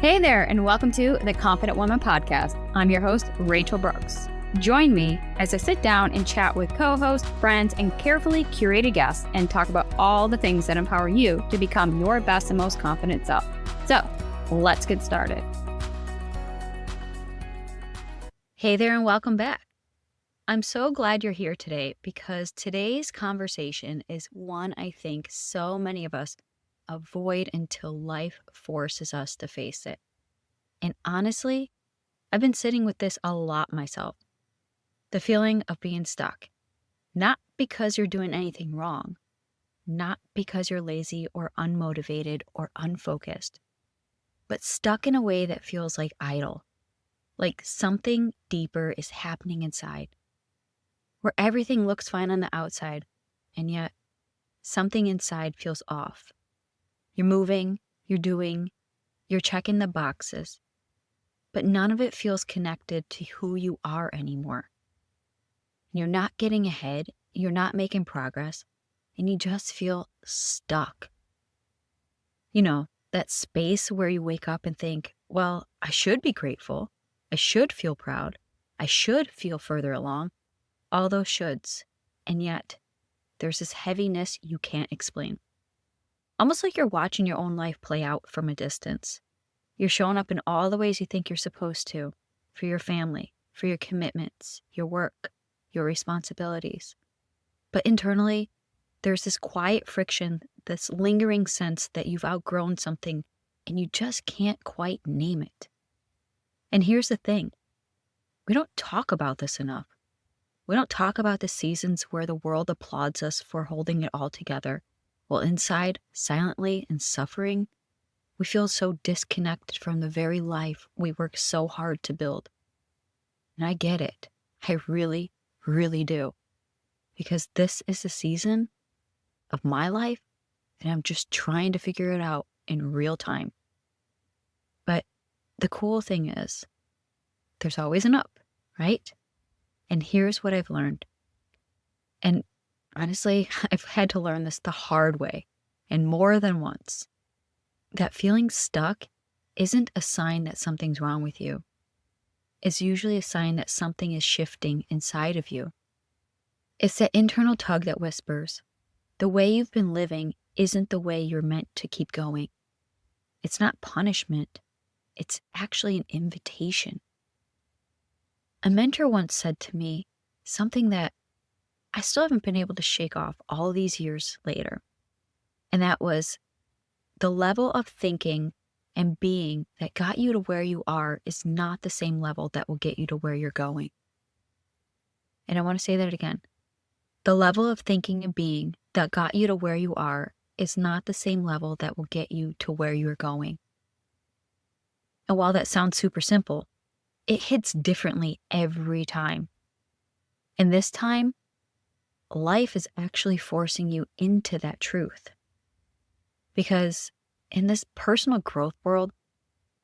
Hey there, and welcome to the Confident Woman Podcast. I'm your host, Rachel Brooks. Join me as I sit down and chat with co-hosts, friends, and carefully curated guests and talk about all the things that empower you to become your best and most confident self. So, let's get started. Hey there, and welcome back. I'm so glad you're here today because today's conversation is one I think so many of us avoid until life forces us to face it. And honestly, I've been sitting with this a lot myself. The feeling of being stuck. Not because you're doing anything wrong, not because you're lazy or unmotivated or unfocused, but stuck in a way that feels like idle, like something deeper is happening inside, where everything looks fine on the outside, and yet something inside feels off. You're moving, you're doing, you're checking the boxes, but none of it feels connected to who you are anymore. You're not getting ahead, you're not making progress, and you just feel stuck. You know, that space where you wake up and think, well, I should be grateful, I should feel proud, I should feel further along, all those shoulds, and yet there's this heaviness you can't explain. Almost like you're watching your own life play out from a distance. You're showing up in all the ways you think you're supposed to, for your family, for your commitments, your work, your responsibilities. But internally, there's this quiet friction, this lingering sense that you've outgrown something and you just can't quite name it. And here's the thing. We don't talk about this enough. We don't talk about the seasons where the world applauds us for holding it all together, while inside, silently and suffering, we feel so disconnected from the very life we work so hard to build. And I get it. I really, really do. Because this is the season of my life and I'm just trying to figure it out in real time. But the cool thing is, there's always an up, right? And here's what I've learned. And honestly, I've had to learn this the hard way and more than once. That feeling stuck isn't a sign that something's wrong with you. It's usually a sign that something is shifting inside of you. It's that internal tug that whispers, the way you've been living isn't the way you're meant to keep going. It's not punishment. It's actually an invitation. A mentor once said to me something that I still haven't been able to shake off all these years later. And that was, the level of thinking and being that got you to where you are is not the same level that will get you to where you're going. And I want to say that again. The level of thinking and being that got you to where you are is not the same level that will get you to where you're going. And while that sounds super simple, it hits differently every time. And this time, life is actually forcing you into that truth. Because in this personal growth world,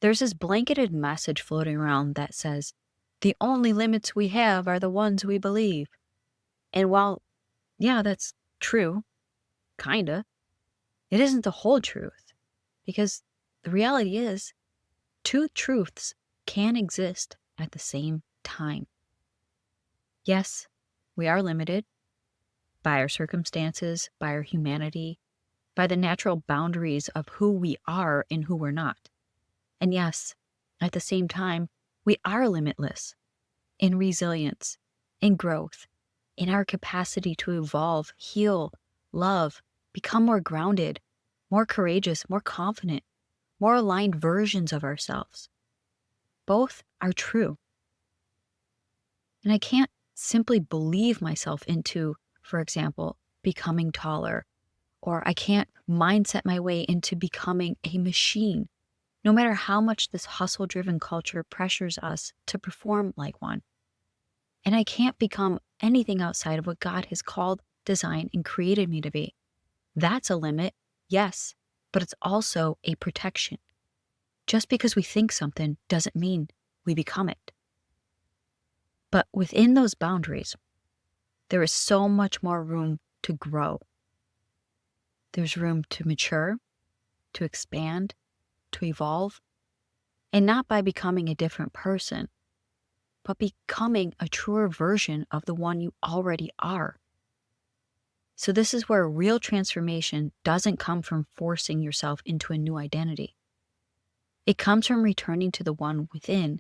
there's this blanketed message floating around that says, the only limits we have are the ones we believe. And while, yeah, that's true, kinda, it isn't the whole truth. Because the reality is, two truths can exist at the same time. Yes, we are limited by our circumstances, by our humanity, by the natural boundaries of who we are and who we're not. And yes, at the same time, we are limitless in resilience, in growth, in our capacity to evolve, heal, love, become more grounded, more courageous, more confident, more aligned versions of ourselves. Both are true. And I can't simply believe myself into, for example, becoming taller, or I can't mindset my way into becoming a machine, no matter how much this hustle-driven culture pressures us to perform like one. And I can't become anything outside of what God has called, designed, and created me to be. That's a limit, yes, but it's also a protection. Just because we think something doesn't mean we become it. But within those boundaries, there is so much more room to grow. There's room to mature, to expand, to evolve, And not by becoming a different person, but becoming a truer version of the one you already are. So this is where real transformation doesn't come from forcing yourself into a new identity. It comes from returning to the one within,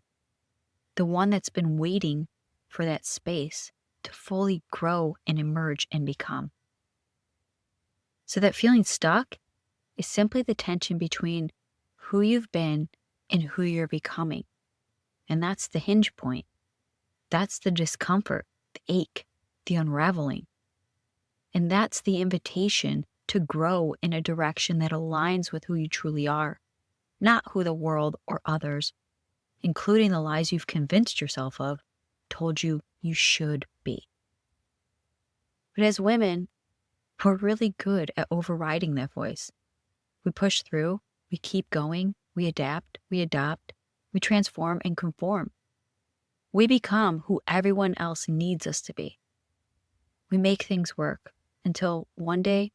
the one that's been waiting for that space to fully grow and emerge and become. So that feeling stuck is simply the tension between who you've been and who you're becoming. And that's the hinge point. That's the discomfort, the ache, the unraveling. And that's the invitation to grow in a direction that aligns with who you truly are, not who the world or others, including the lies you've convinced yourself of, told you you should be. But as women, we're really good at overriding that voice. We push through, we keep going, we adapt, we adopt, we transform and conform. We become who everyone else needs us to be. We make things work until one day,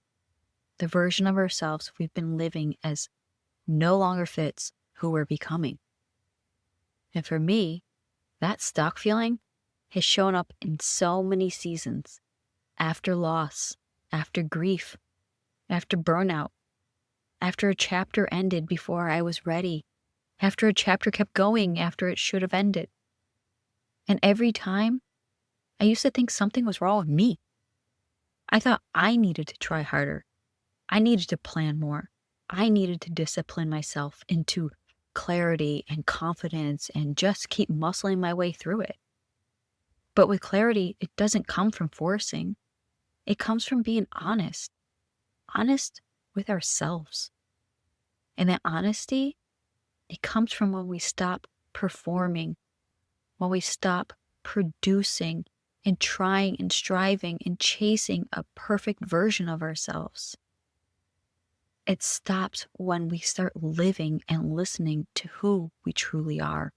the version of ourselves we've been living as no longer fits who we're becoming. And for me, that stuck feeling has shown up in so many seasons. After loss, after grief, after burnout, after a chapter ended before I was ready, after a chapter kept going after it should have ended. And every time, I used to think something was wrong with me. I thought I needed to try harder. I needed to plan more. I needed to discipline myself into clarity and confidence and just keep muscling my way through it. But with clarity, it doesn't come from forcing. It comes from being honest with ourselves. And that honesty, it comes from when we stop performing, when we stop producing and trying and striving and chasing a perfect version of ourselves. It stops when we start living and listening to who we truly are.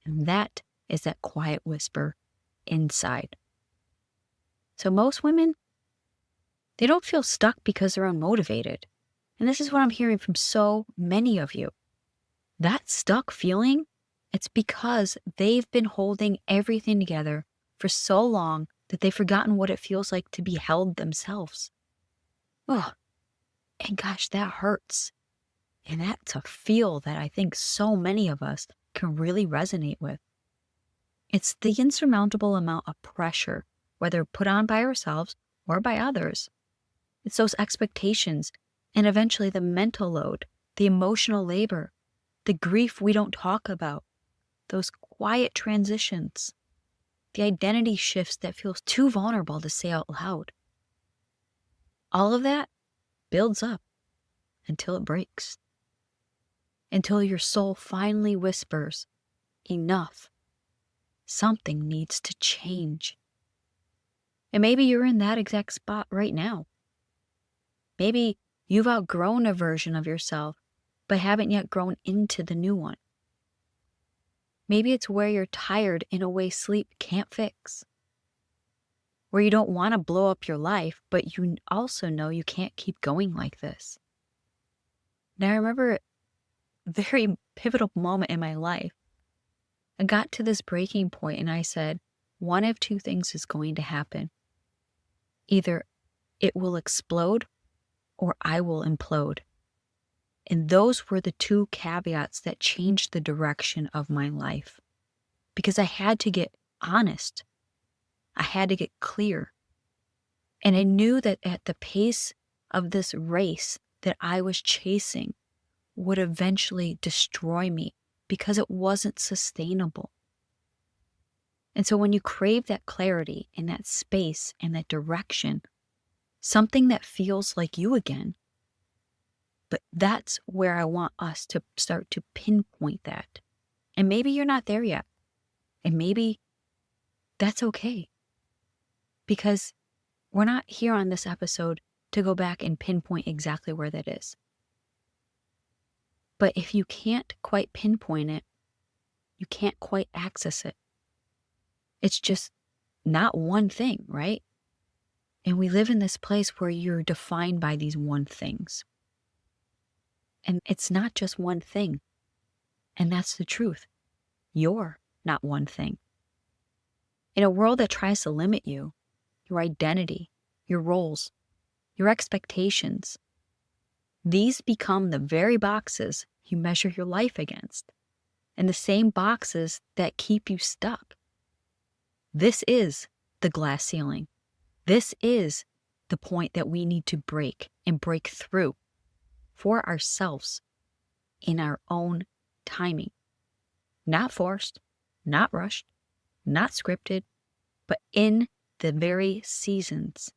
And that is that quiet whisper inside. So most women, they don't feel stuck because they're unmotivated. And this is what I'm hearing from so many of you. That stuck feeling, it's because they've been holding everything together for so long that they've forgotten what it feels like to be held themselves. Ugh. And gosh, that hurts. And that's a feel that I think so many of us can really resonate with. It's the insurmountable amount of pressure, whether put on by ourselves or by others. It's those expectations and eventually the mental load, the emotional labor, the grief we don't talk about, those quiet transitions, the identity shifts that feel too vulnerable to say out loud. All of that builds up until it breaks. Until your soul finally whispers, enough. Something needs to change. And maybe you're in that exact spot right now. Maybe you've outgrown a version of yourself, but haven't yet grown into the new one. Maybe it's where you're tired in a way sleep can't fix. Where you don't want to blow up your life, but you also know you can't keep going like this. Now I remember a very pivotal moment in my life. I got to this breaking point and I said, one of two things is going to happen. Either it will explode or I will implode. And those were the two caveats that changed the direction of my life. Because I had to get honest. I had to get clear. And I knew that at the pace of this race that I was chasing would eventually destroy me because it wasn't sustainable. And so when you crave that clarity and that space and that direction, something that feels like you again, but that's where I want us to start to pinpoint that. And maybe you're not there yet. And maybe that's okay. Because we're not here on this episode to go back and pinpoint exactly where that is. But if you can't quite pinpoint it, you can't quite access it. It's just not one thing, right? And we live in this place where you're defined by these one things. And it's not just one thing. And that's the truth. You're not one thing. In a world that tries to limit you, your identity, your roles, your expectations, these become the very boxes you measure your life against, and the same boxes that keep you stuck. This is the glass ceiling. This is the point that we need to break and break through for ourselves in our own timing. Not forced, not rushed, not scripted, but in the very seasons,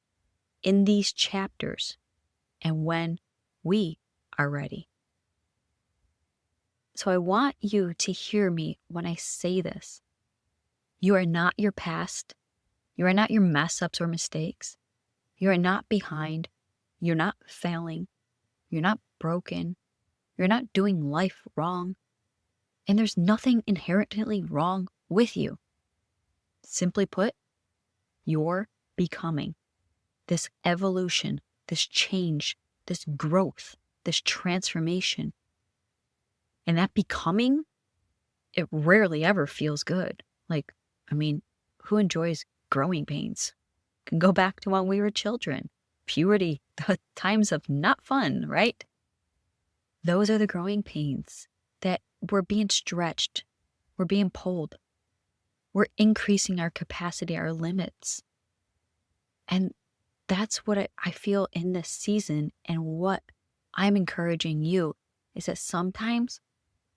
in these chapters, and when we are ready. So I want you to hear me when I say this. You are not your past. You are not your mess ups or mistakes. You are not behind. You're not failing. You're not broken. You're not doing life wrong. And there's nothing inherently wrong with you. Simply put, you're becoming. This evolution, this change, this growth, this transformation. And that becoming, it rarely ever feels good. Who enjoys growing pains? Can go back to when we were children. Puberty, the times of not fun, right? Those are the growing pains that we're being stretched, we're being pulled, we're increasing our capacity, our limits. And that's what I feel in this season, and what I'm encouraging you is that sometimes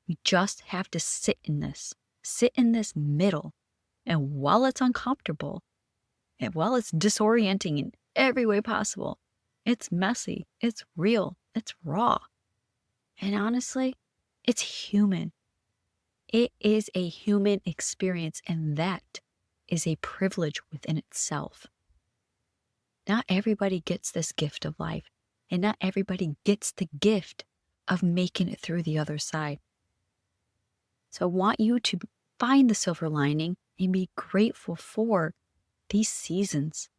we just have to sit in this middle. And while it's uncomfortable, and while it's disorienting in every way possible, it's messy, it's real, it's raw. And honestly, it's human. It is a human experience, and that is a privilege within itself. Not everybody gets this gift of life, and not everybody gets the gift of making it through the other side. So I want you to find the silver lining and be grateful for these seasons,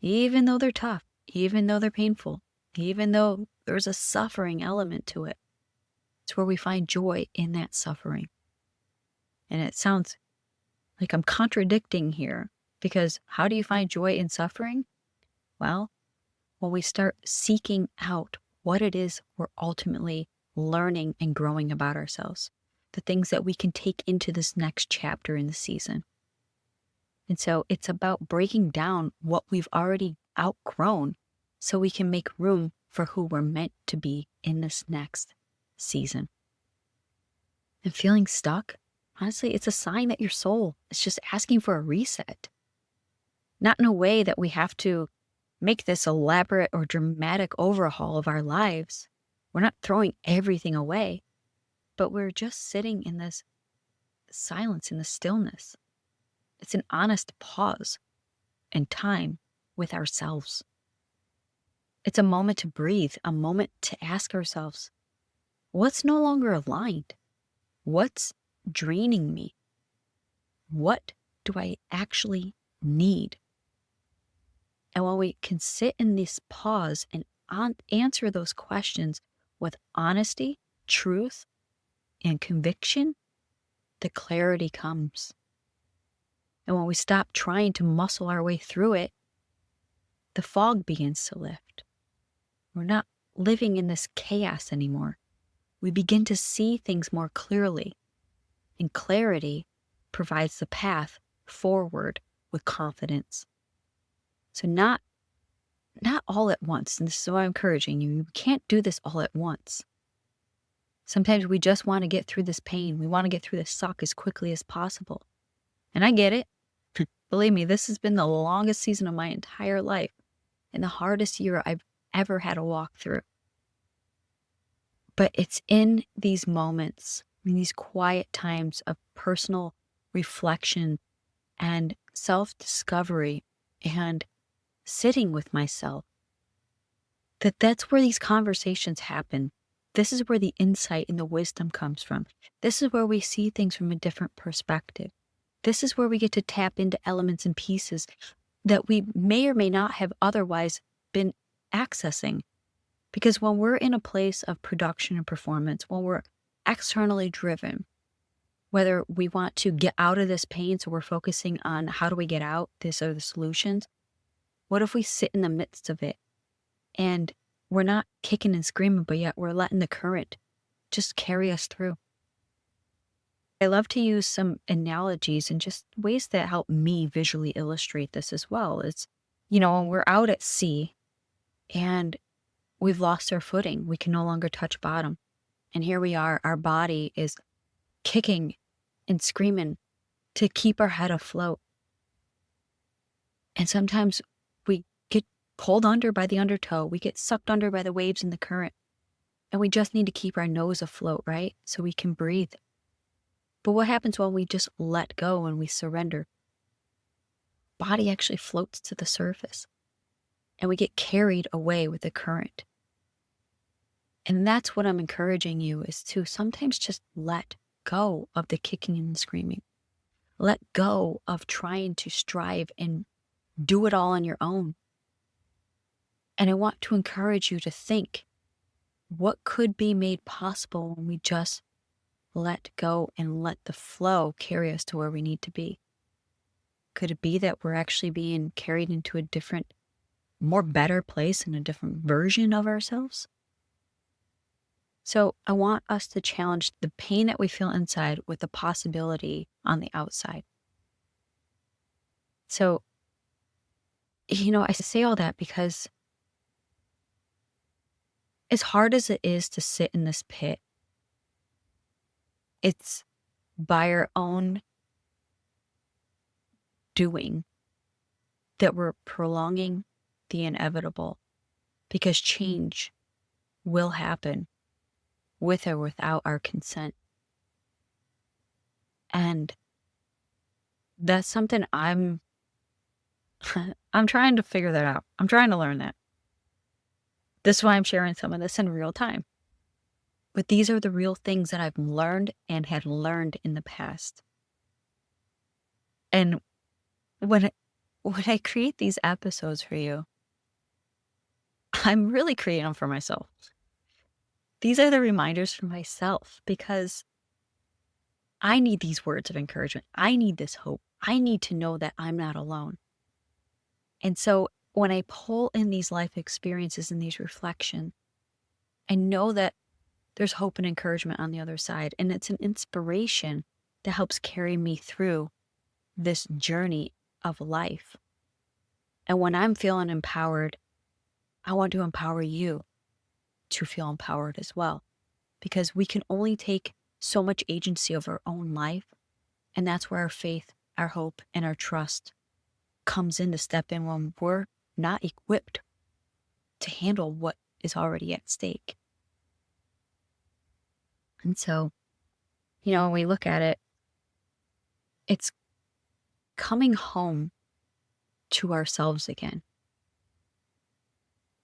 even though they're tough, even though they're painful, even though there's a suffering element to it. It's where we find joy in that suffering. And it sounds like I'm contradicting here, because how do you find joy in suffering? Well, when we start seeking out what it is we're ultimately learning and growing about ourselves, the things that we can take into this next chapter in the season. And so it's about breaking down what we've already outgrown so we can make room for who we're meant to be in this next season. And feeling stuck, honestly, it's a sign that your soul is just asking for a reset. Not in a way that we have to make this elaborate or dramatic overhaul of our lives. We're not throwing everything away, but we're just sitting in this silence, in the stillness. It's an honest pause and time with ourselves. It's a moment to breathe, a moment to ask ourselves, what's no longer aligned? What's draining me? What do I actually need? And when we can sit in this pause and answer those questions with honesty, truth, and conviction, the clarity comes. And when we stop trying to muscle our way through it, the fog begins to lift. We're not living in this chaos anymore. We begin to see things more clearly, and clarity provides the path forward with confidence. So not all at once, and this is why I'm encouraging you. You can't do this all at once. Sometimes we just want to get through this pain. We want to get through this suck as quickly as possible. And I get it. Believe me, this has been the longest season of my entire life and the hardest year I've ever had to walk through. But it's in these moments, in these quiet times of personal reflection and self-discovery and sitting with myself, that's where these conversations happen. This is where the insight and the wisdom comes from. This is where we see things from a different perspective. This is where we get to tap into elements and pieces that we may or may not have otherwise been accessing. Because when we're in a place of production and performance, when we're externally driven, Whether we want to get out of this pain, so we're focusing on how do we get out, this are the solutions. What if we sit in the midst of it and we're not kicking and screaming, but yet we're letting the current just carry us through? I love to use some analogies and just ways that help me visually illustrate this as well. It's, when we're out at sea and we've lost our footing, we can no longer touch bottom. And here we are, our body is kicking and screaming to keep our head afloat. And sometimes we get pulled under by the undertow, we get sucked under by the waves and the current. And we just need to keep our nose afloat, right? So we can breathe. But what happens when we just let go and we surrender? Body actually floats to the surface and we get carried away with the current. And that's what I'm encouraging you, is to sometimes just let go of the kicking and screaming. Let go of trying to strive and do it all on your own. And I want to encourage you to think, what could be made possible when we just let go and let the flow carry us to where we need to be? Could it be that we're actually being carried into a different, more better place and a different version of ourselves? So I want us to challenge the pain that we feel inside with the possibility on the outside. So, I say all that because as hard as it is to sit in this pit, it's by our own doing that we're prolonging the inevitable, because change will happen with or without our consent. And that's something I'm trying to figure that out. I'm trying to learn that. This is why I'm sharing some of this in real time. But these are the real things that I've learned and had learned in the past. And when I create these episodes for you, I'm really creating them for myself. These are the reminders for myself, because I need these words of encouragement. I need this hope. I need to know that I'm not alone. And so when I pull in these life experiences and these reflections, I know that there's hope and encouragement on the other side. And it's an inspiration that helps carry me through this journey of life. And when I'm feeling empowered, I want to empower you to feel empowered as well, because we can only take so much agency of our own life. And that's where our faith, our hope, and our trust comes in to step in when we're not equipped to handle what is already at stake. And so, when we look at it, it's coming home to ourselves again.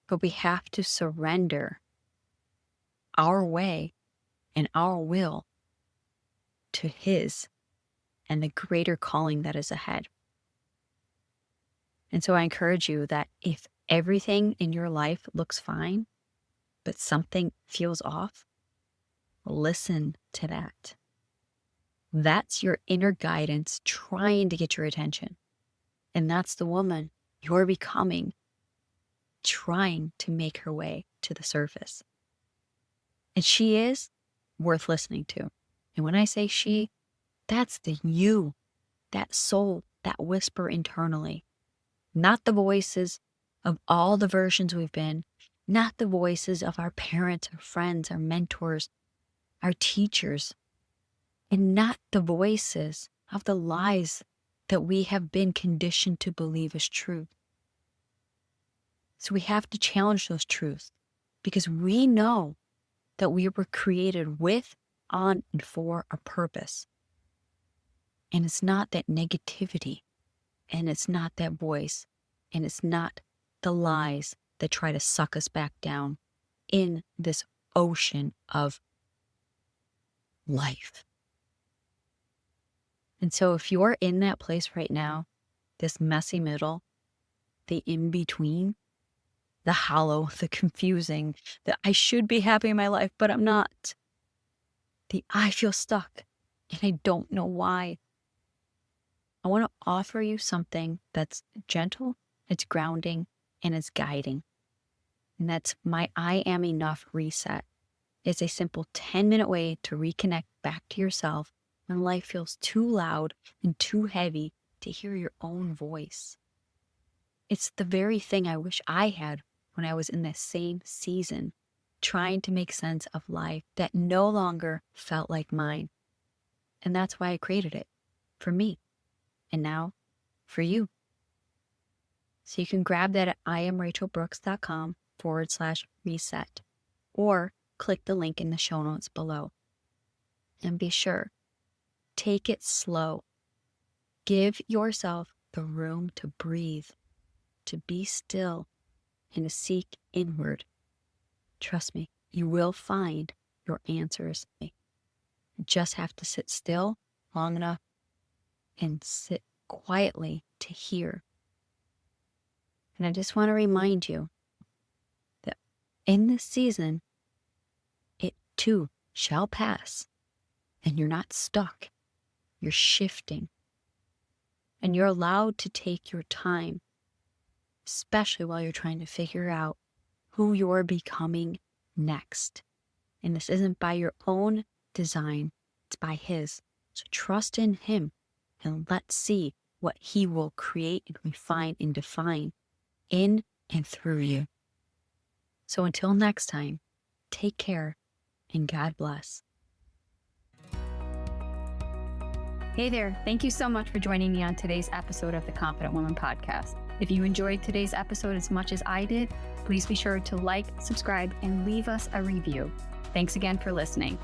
But we have to surrender our way and our will to His and the greater calling that is ahead. And so I encourage you that if everything in your life looks fine, but something feels off, listen to that. That's your inner guidance trying to get your attention. And that's the woman you're becoming, trying to make her way to the surface. And she is worth listening to. And when I say she, that's the you, that soul, that whisper internally. Not the voices of all the versions we've been, not the voices of our parents, our friends, our mentors, our teachers, and not the voices of the lies that we have been conditioned to believe as truth. So we have to challenge those truths, because we know that we were created with, on, and for a purpose. And it's not that negativity, and it's not that voice, and it's not the lies that try to suck us back down in this ocean of life. And so if you're in that place right now, this messy middle, the in-between, the hollow, the confusing, the I should be happy in my life, but I'm not, the I feel stuck, and I don't know why. I want to offer you something that's gentle, it's grounding, and it's guiding. And that's my I Am Enough reset. It's a simple 10-minute way to reconnect back to yourself when life feels too loud and too heavy to hear your own voice. It's the very thing I wish I had when I was in the same season, trying to make sense of life that no longer felt like mine. And that's why I created it, for me, and now for you. So you can grab that at iamrachelbrooks.com/reset or click the link in the show notes below. And be sure, take it slow. Give yourself the room to breathe, to be still, and to seek inward. Trust me, you will find your answers. You just have to sit still long enough and sit quietly to hear. And I just want to remind you that in this season, it too shall pass. And you're not stuck. You're shifting. And you're allowed to take your time, especially while you're trying to figure out who you're becoming next. And this isn't by your own design, it's by His. So trust in Him and let's see what He will create and refine and define in and through you. So until next time, take care and God bless. Hey there, thank you so much for joining me on today's episode of the Confident Woman Podcast. If you enjoyed today's episode as much as I did, please be sure to like, subscribe, and leave us a review. Thanks again for listening.